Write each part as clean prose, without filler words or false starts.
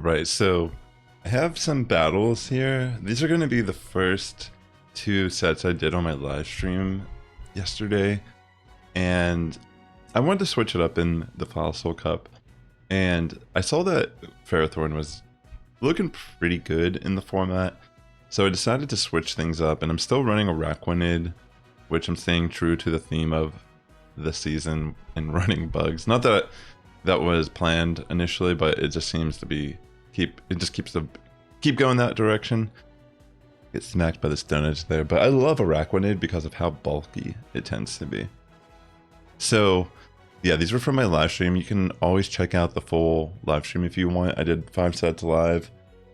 Alright, so I have some battles here. These are going to be the first 2 sets I did on my live stream yesterday. And I wanted to switch it up in the Fossil Cup. And I saw that Ferrothorn was looking pretty good in the format. So I decided to switch things up. And I'm still running Araquanid, which I'm staying true to the theme of the season and running bugs. Not that that was planned initially, but it just seems to be keep going that direction. Get smacked by the Stone Edge there, but I love Araquanid because of how bulky it tends to be. So yeah, these were from my live stream. You can always check out the full live stream if you want. I did 5 sets live.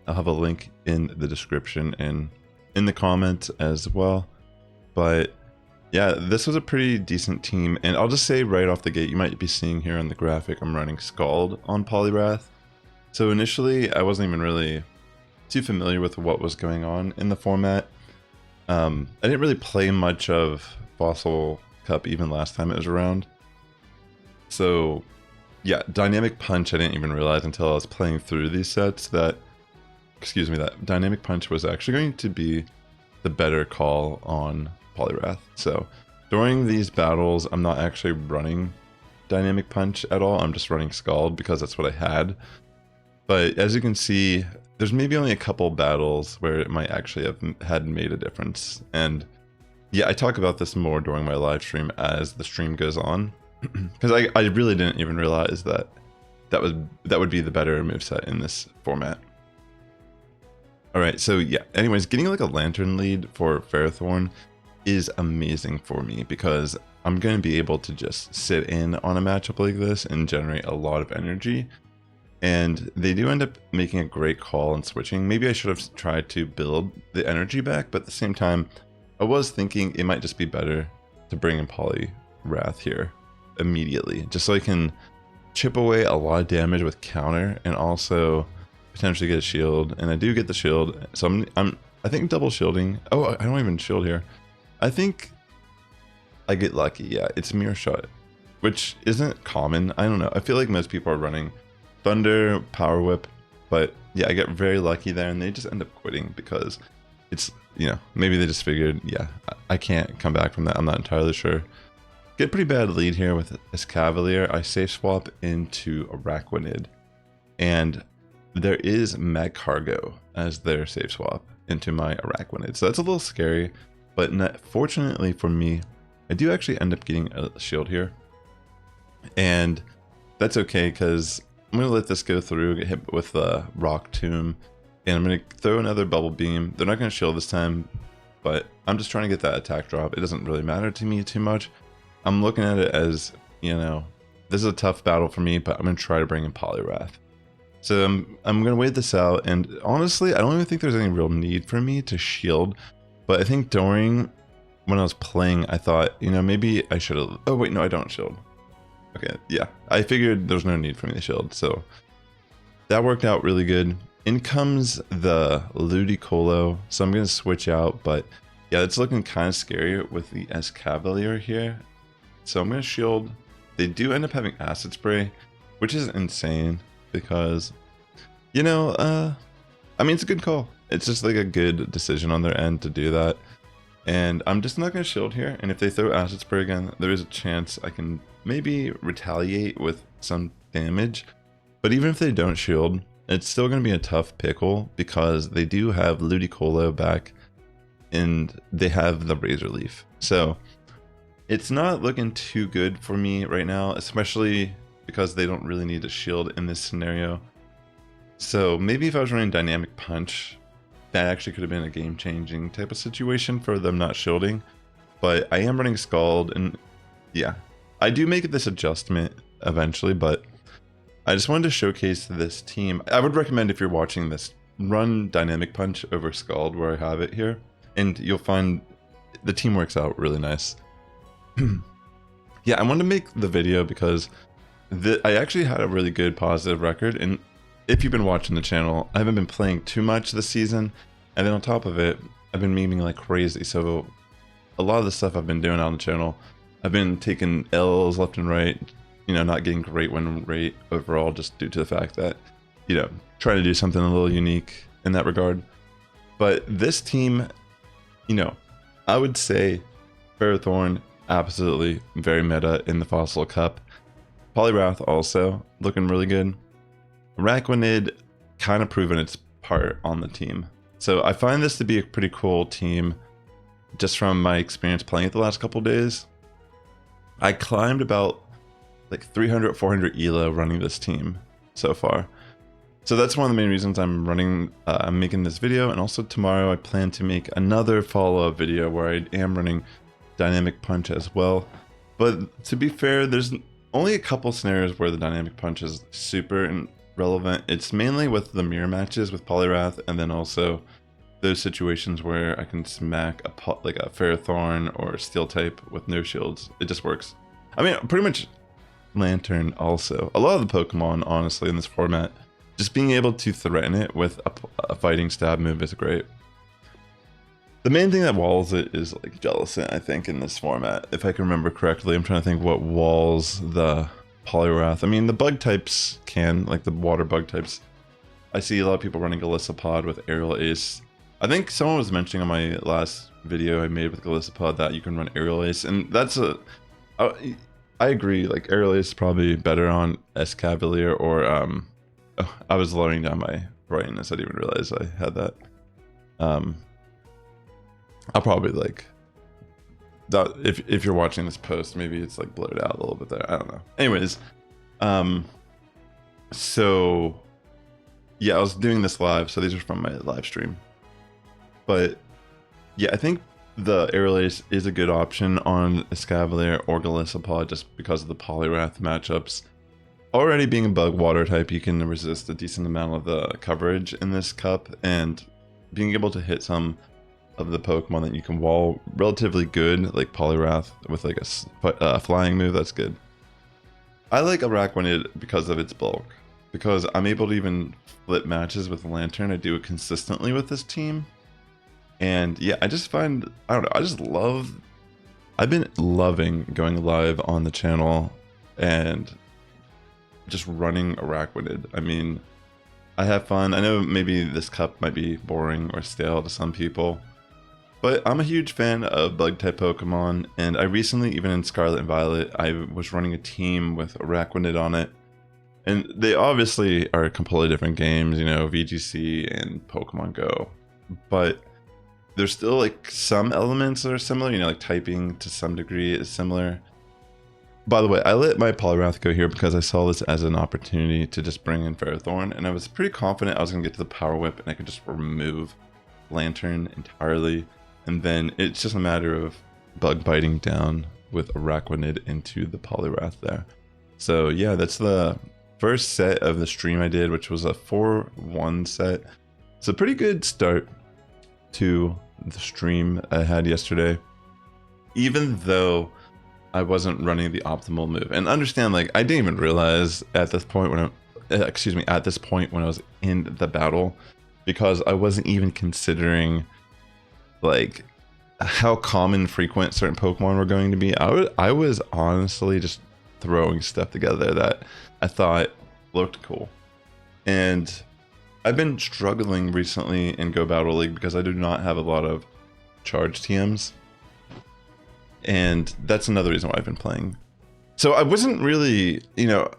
I'll have a link in the description and in the comments as well. But yeah, this was a pretty decent team, and I'll just say right off the gate, you might be seeing here on the graphic, I'm running Scald on Poliwrath. So initially, I wasn't even really too familiar with what was going on in the format. I didn't really play much of Fossil Cup even last time it was around. So yeah, Dynamic Punch, I didn't even realize until I was playing through these sets that, excuse me, that Dynamic Punch was actually going to be the better call on Poliwrath. So during these battles, I'm not actually running Dynamic Punch at all. I'm just running Scald because that's what I had. But as you can see, there's maybe only a couple battles where it might actually have had made a difference. And yeah, I talk about this more during my live stream as the stream goes on, because I really didn't even realize that would be the better moveset in this format. All right, so yeah, anyways, getting like a Lantern lead for Ferrothorn is amazing for me because I'm going to be able to just sit in on a matchup like this and generate a lot of energy. And they do end up making a great call and switching. Maybe I should have tried to build the energy back, but at the same time, I was thinking it might just be better to bring in Poliwrath here immediately, just so I can chip away a lot of damage with counter and also potentially get a shield. And I do get the shield, so I think double shielding. Oh, I don't even shield here. I think I get lucky. Yeah, it's Mirror Shot, which isn't common. I don't know. I feel like most people are running Thunder, Power Whip, but yeah, I get very lucky there, and they just end up quitting because it's, you know, maybe they just figured, yeah, I can't come back from that. I'm not entirely sure. Get a pretty bad lead here with this Cavalier. I safe swap into Araquanid, and there is Magcargo as their safe swap into my Araquanid. So that's a little scary, but fortunately for me, I do actually end up getting a shield here. And that's okay because I'm going to let this go through, get hit with the Rock Tomb, and I'm going to throw another Bubble Beam. They're not going to shield this time, but I'm just trying to get that attack drop. It doesn't really matter to me too much. I'm looking at it as, you know, this is a tough battle for me, but I'm going to try to bring in Poliwrath. So I'm going to wait this out, and honestly, I don't even think there's any real need for me to shield, but I think during when I was playing, I thought, you know, maybe I should have, oh wait, no, I don't shield. Okay, yeah, I figured there's no need for me to shield, so that worked out really good. In comes the Ludicolo, so I'm going to switch out, but yeah, it's looking kind of scary with the Escavalier here. So I'm going to shield. They do end up having Acid Spray, which is insane because, you know, I mean, it's a good call. It's just like a good decision on their end to do that. And I'm just not going to shield here, and if they throw Acid Spray again, there is a chance I can maybe retaliate with some damage. But even if they don't shield, it's still going to be a tough pickle because they do have Ludicolo back and they have the Razor Leaf. So it's not looking too good for me right now, especially because they don't really need to shield in this scenario. So maybe if I was running Dynamic Punch, that actually could have been a game-changing type of situation for them not shielding. But I am running Scald, and yeah, I do make this adjustment eventually, but I just wanted to showcase this team. I would recommend, if you're watching this, run Dynamic Punch over Scald where I have it here, and you'll find the team works out really nice. Yeah, I wanted to make the video because I actually had a really good positive record, and if you've been watching the channel, I haven't been playing too much this season, and then on top of it, I've been memeing like crazy, so a lot of the stuff I've been doing on the channel, I've been taking L's left and right, you know, not getting great win rate overall just due to the fact that you know, trying to do something a little unique in that regard. But this team, you know, I would say Ferrothorn, absolutely very meta in the Fossil Cup. Poliwrath also looking really good. Araquanid kind of proven its part on the team. So I find this to be a pretty cool team just from my experience playing it the last couple days. I climbed about like 300, 400 ELO running this team so far. So that's one of the main reasons I'm making this video. And also tomorrow I plan to make another follow-up video where I am running Dynamic Punch as well. But to be fair, there's only a couple scenarios where the Dynamic Punch is super relevant. It's mainly with the mirror matches with Poliwrath, and then also those situations where I can smack like a Ferrothorn or Steel type with no shields. It just works. I mean, pretty much Lantern also. A lot of the Pokemon, honestly, in this format, just being able to threaten it with a fighting stab move is great. The main thing that walls it is like Jellicent, I think, in this format. If I can remember correctly, I'm trying to think what walls the Poliwrath. I mean, the bug types can, like the water bug types. I see a lot of people running Golisopod with Aerial Ace. I think someone was mentioning on my last video I made with Golisopod that you can run Aerial Ace, and that's I agree, like Aerial Ace is probably better on Escavalier or oh, I was lowering down my brightness. I didn't even realize I had that. I'll probably like that if you're watching this post, maybe it's like blurred out a little bit there. I don't know. Anyways, so yeah, I was doing this live, so these are from my live stream. But yeah, I think the Aerial Ace is a good option on Escavalier or Golisopod just because of the Poliwrath matchups. Already being a bug water type, you can resist a decent amount of the coverage in this cup, and being able to hit some of the Pokemon that you can wall relatively good, like Poliwrath with like a flying move, that's good. I like Araquanid because of its bulk, because I'm able to even flip matches with Lantern. I do it consistently with this team, and yeah, I just find, I don't know, I've been loving going live on the channel and just running Araquanid. I mean, I have fun. I know maybe this cup might be boring or stale to some people, but I'm a huge fan of bug type Pokemon, and I recently, even in Scarlet and Violet, I was running a team with Araquanid on it, and they obviously are completely different games, you know, VGC and Pokemon Go, but there's still like some elements that are similar, you know, like typing to some degree is similar. By the way, I let my Poliwrath go here because I saw this as an opportunity to just bring in Ferrothorn, and I was pretty confident I was going to get to the Power Whip and I could just remove Lantern entirely, and then it's just a matter of bug biting down with Araquanid into the Poliwrath there. So yeah, that's the first set of the stream I did, which was a 4-1 set. It's a pretty good start to the stream I had yesterday, even though I wasn't running the optimal move. And understand, like, I didn't even realize at this point when I was in the battle, because I wasn't even considering like how common frequent certain Pokemon were going to be. I was honestly just throwing stuff together that I thought looked cool. And I've been struggling recently in Go Battle League because I do not have a lot of charge TMs. And that's another reason why I've been playing. So I wasn't really, you know,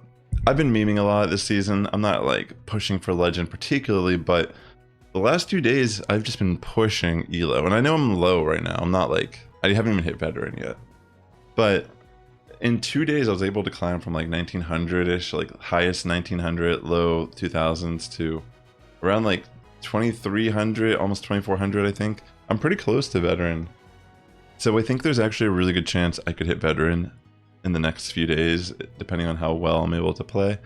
I've been memeing a lot this season. I'm not like pushing for Legend particularly, but the last 2 days I've just been pushing Elo. And I know I'm low right now. I'm not like, I haven't even hit Veteran yet. But in 2 days I was able to climb from like 1900-ish, like highest 1900, low 2000s to around like 2300, almost 2400, I think. I'm pretty close to Veteran. So I think there's actually a really good chance I could hit Veteran in the next few days, depending on how well I'm able to play.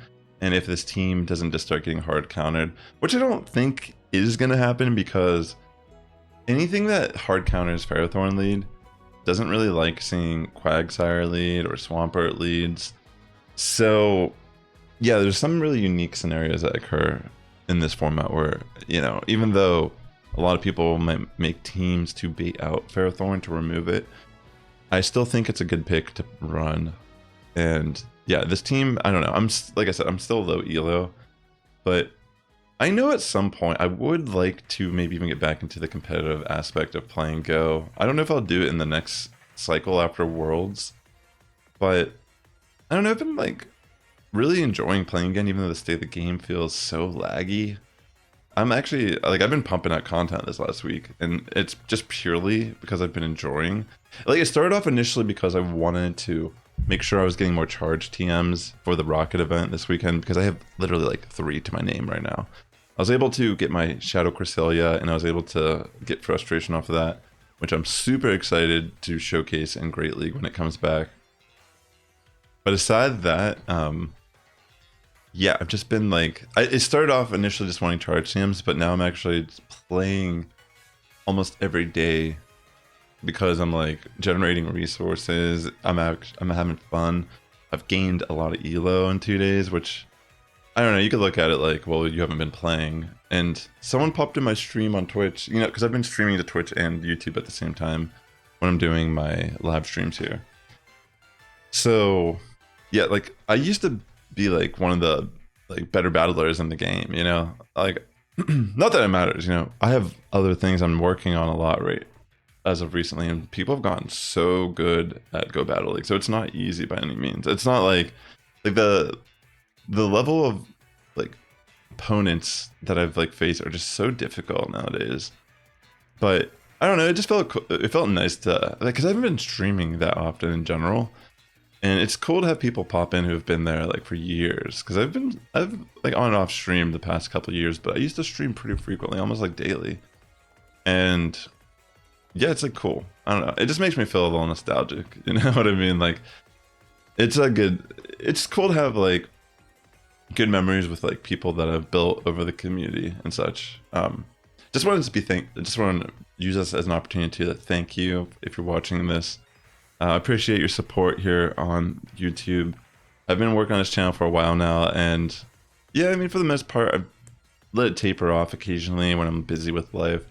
And if this team doesn't just start getting hard countered, which I don't think is going to happen, because anything that hard counters Ferrothorn lead doesn't really like seeing Quagsire lead or Swampert leads. So yeah, there's some really unique scenarios that occur in this format where, you know, even though a lot of people might make teams to bait out Ferrothorn to remove it, I still think it's a good pick to run. And yeah, this team, I don't know. Like I said, I'm still low elo, but I know at some point I would like to maybe even get back into the competitive aspect of playing Go. I don't know if I'll do it in the next cycle after Worlds, but I don't know. I've been like really enjoying playing again, even though the state of the game feels so laggy. I'm actually like I've been pumping out content this last week, and it's just purely because I've been enjoying. Like it started off initially because I wanted to make sure I was getting more charge TMs for the Rocket event this weekend, because I have literally like 3 to my name right now. I was able to get my Shadow Cresselia, and I was able to get frustration off of that, which I'm super excited to showcase in Great League when it comes back. But aside that, yeah, I've just been like, it started off initially just wanting charge teams, but now I'm actually playing almost every day because I'm like generating resources. I'm having fun. I've gained a lot of elo in 2 days, which I don't know. You could look at it like, well, you haven't been playing. And someone popped in my stream on Twitch, you know, because I've been streaming to Twitch and YouTube at the same time when I'm doing my live streams here. So yeah, like I used to be like one of the like better battlers in the game, you know, like not that it matters, you know, I have other things I'm working on a lot right as of recently, and people have gotten so good at Go Battle League, so it's not easy by any means. It's not like the level of like opponents that I've like faced are just so difficult nowadays. But I don't know, it just felt nice to like, because I haven't been streaming that often in general. And it's cool to have people pop in who have been there like for years, because I've like on and off streamed the past couple of years, but I used to stream pretty frequently, almost like daily. And yeah, it's like cool. I don't know. It just makes me feel a little nostalgic. You know what I mean? Like it's cool to have like good memories with like people that I've built over the community and such. Just wanted to use this as an opportunity to thank you if you're watching this. I appreciate your support here on YouTube. I've been working on this channel for a while now, and yeah, I mean, for the most part, I've let it taper off occasionally when I'm busy with life.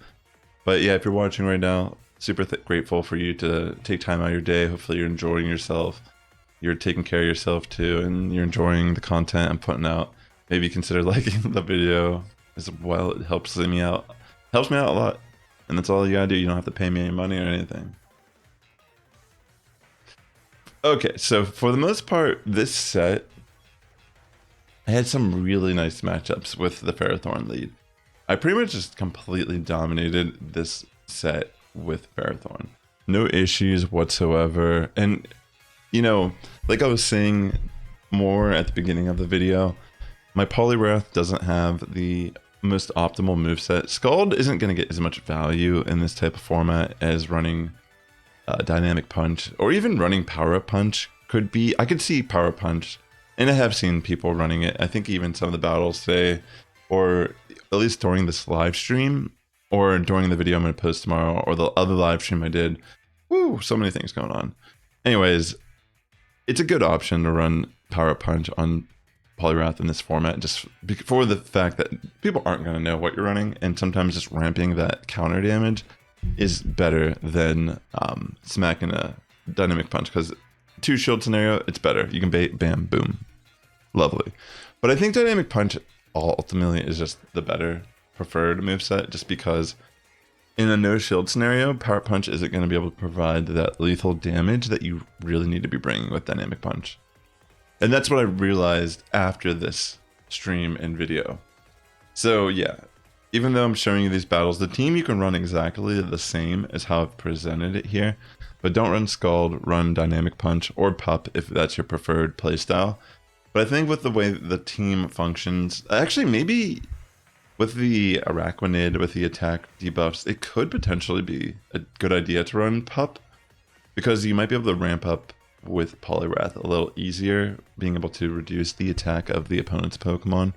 But yeah, if you're watching right now, super grateful for you to take time out of your day. Hopefully you're enjoying yourself. You're taking care of yourself too, and you're enjoying the content I'm putting out. Maybe consider liking the video as well. It helps me out. Helps me out a lot. And that's all you gotta do. You don't have to pay me any money or anything. Okay, so for the most part, this set, I had some really nice matchups with the Ferrothorn lead. I pretty much just completely dominated this set with Ferrothorn. No issues whatsoever. And, you know, like I was saying more at the beginning of the video, my Poliwrath doesn't have the most optimal moveset. Scald isn't going to get as much value in this type of format as running Dynamic Punch, or even running Power Up Punch could be. I could see Power Up Punch, and I have seen people running it. I think even some of the battles today, or at least during this live stream, or during the video I'm going to post tomorrow, or the other live stream I did. Woo, so many things going on. Anyways, it's a good option to run Power Up Punch on Poliwrath in this format, just for the fact that people aren't going to know what you're running, and sometimes just ramping that counter damage is better than smacking a Dynamic Punch, because 2 shield scenario, it's better. You can bait, bam, boom. Lovely. But I think Dynamic Punch ultimately is just the better preferred moveset, just because in a no shield scenario, Power Punch isn't going to be able to provide that lethal damage that you really need to be bringing with Dynamic Punch. And that's what I realized after this stream and video. So yeah, even though I'm showing you these battles, the team you can run exactly the same as how I've presented it here, but don't run Scald, run Dynamic Punch or Pup if that's your preferred playstyle. But I think with the way the team functions, actually maybe with the Araquanid, with the attack debuffs, it could potentially be a good idea to run Pup, because you might be able to ramp up with Poliwrath a little easier, being able to reduce the attack of the opponent's Pokemon.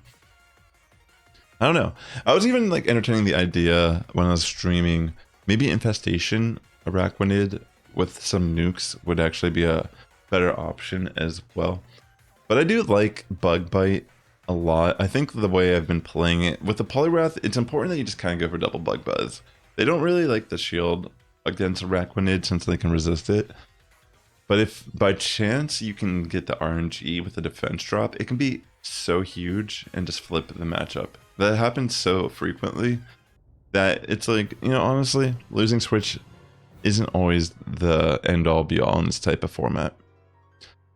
I don't know. I was even like entertaining the idea when I was streaming, maybe Infestation Araquanid with some nukes would actually be a better option as well. But I do like Bug Bite a lot. I think the way I've been playing it with the Poliwrath, it's important that you just kind of go for double Bug Buzz. They don't really like the shield against Araquanid since they can resist it. But if by chance you can get the RNG with the defense drop, it can be so huge and just flip the matchup. that happens so frequently that it's like, you know, honestly, losing Switch isn't always the end all be all in this type of format.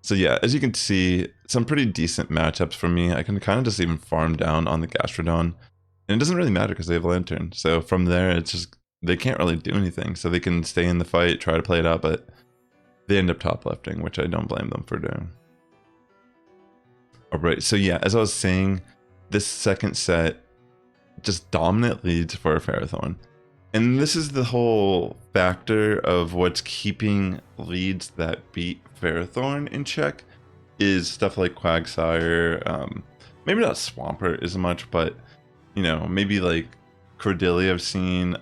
So yeah, as you can see, some pretty decent matchups for me. I can kind of just even farm down on the Gastrodon, and it doesn't really matter because they have Lantern. So from there, it's just, they can't really do anything. So they can stay in the fight, try to play it out, but they end up top lefting, which I don't blame them for doing. All right, so yeah, as I was saying, this second set just dominant leads for Ferrothorn. And this is the whole factor of what's keeping leads that beat Ferrothorn in check, is stuff like Quagsire, maybe not Swampert as much, but, you know, maybe like Cordelia I've seen.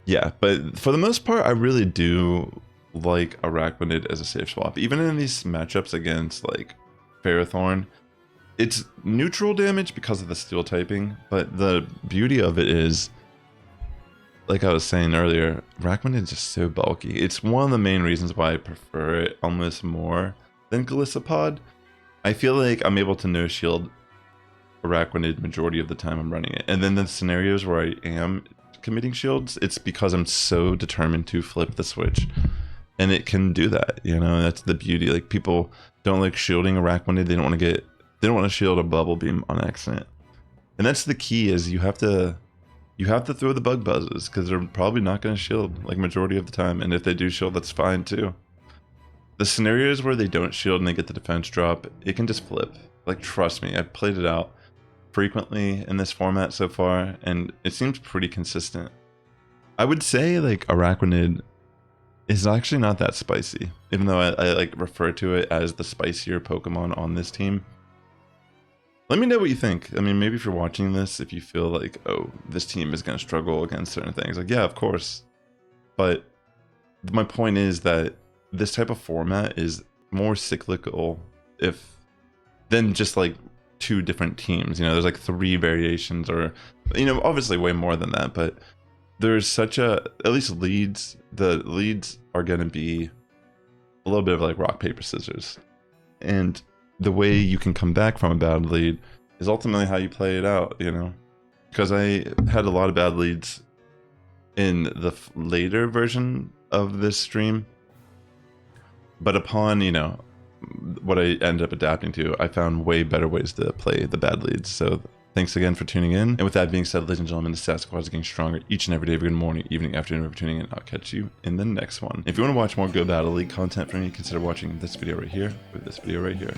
Yeah, but for the most part, I really do like Araquanid as a safe swap. Even in these matchups against like Ferrothorn, it's neutral damage because of the steel typing, but the beauty of it is, like I was saying earlier, Araquanid is just so bulky. It's one of the main reasons why I prefer it almost more than Golisopod. I feel like I'm able to no shield Araquanid majority of the time I'm running it. And then the scenarios where I am committing shields, it's because I'm so determined to flip the switch. And it can do that, you know, that's the beauty. Like, people don't like shielding Araquanid, they don't want to shield a bubble beam on accident. And that's the key, is you have to throw the bug buzzes, because they're probably not going to shield like majority of the time. And if they do shield, that's fine too. The scenarios where they don't shield and they get the defense drop, it can just flip. Like, trust me, I've played it out frequently in this format so far, and it seems pretty consistent. I would say like Araquanid is actually not that spicy, even though I like refer to it as the spicier Pokemon on this team. Let me know what you think. I mean, maybe if you're watching this, if you feel like, oh, this team is going to struggle against certain things, like, yeah, of course. But my point is that this type of format is more cyclical than just like two different teams. You know, there's like 3 variations, or, you know, obviously way more than that, but there's such a, at least leads, the leads are going to be a little bit of like rock, paper, scissors. And the way you can come back from a bad lead is ultimately how you play it out, you know? Because I had a lot of bad leads in the later version of this stream, but upon, you know, what I ended up adapting to, I found way better ways to play the bad leads. So thanks again for tuning in. And with that being said, ladies and gentlemen, the Sass Squad is getting stronger each and every day. Good morning, evening, afternoon for tuning in. I'll catch you in the next one. If you want to watch more Go Battle League content from me, consider watching this video right here or this video right here.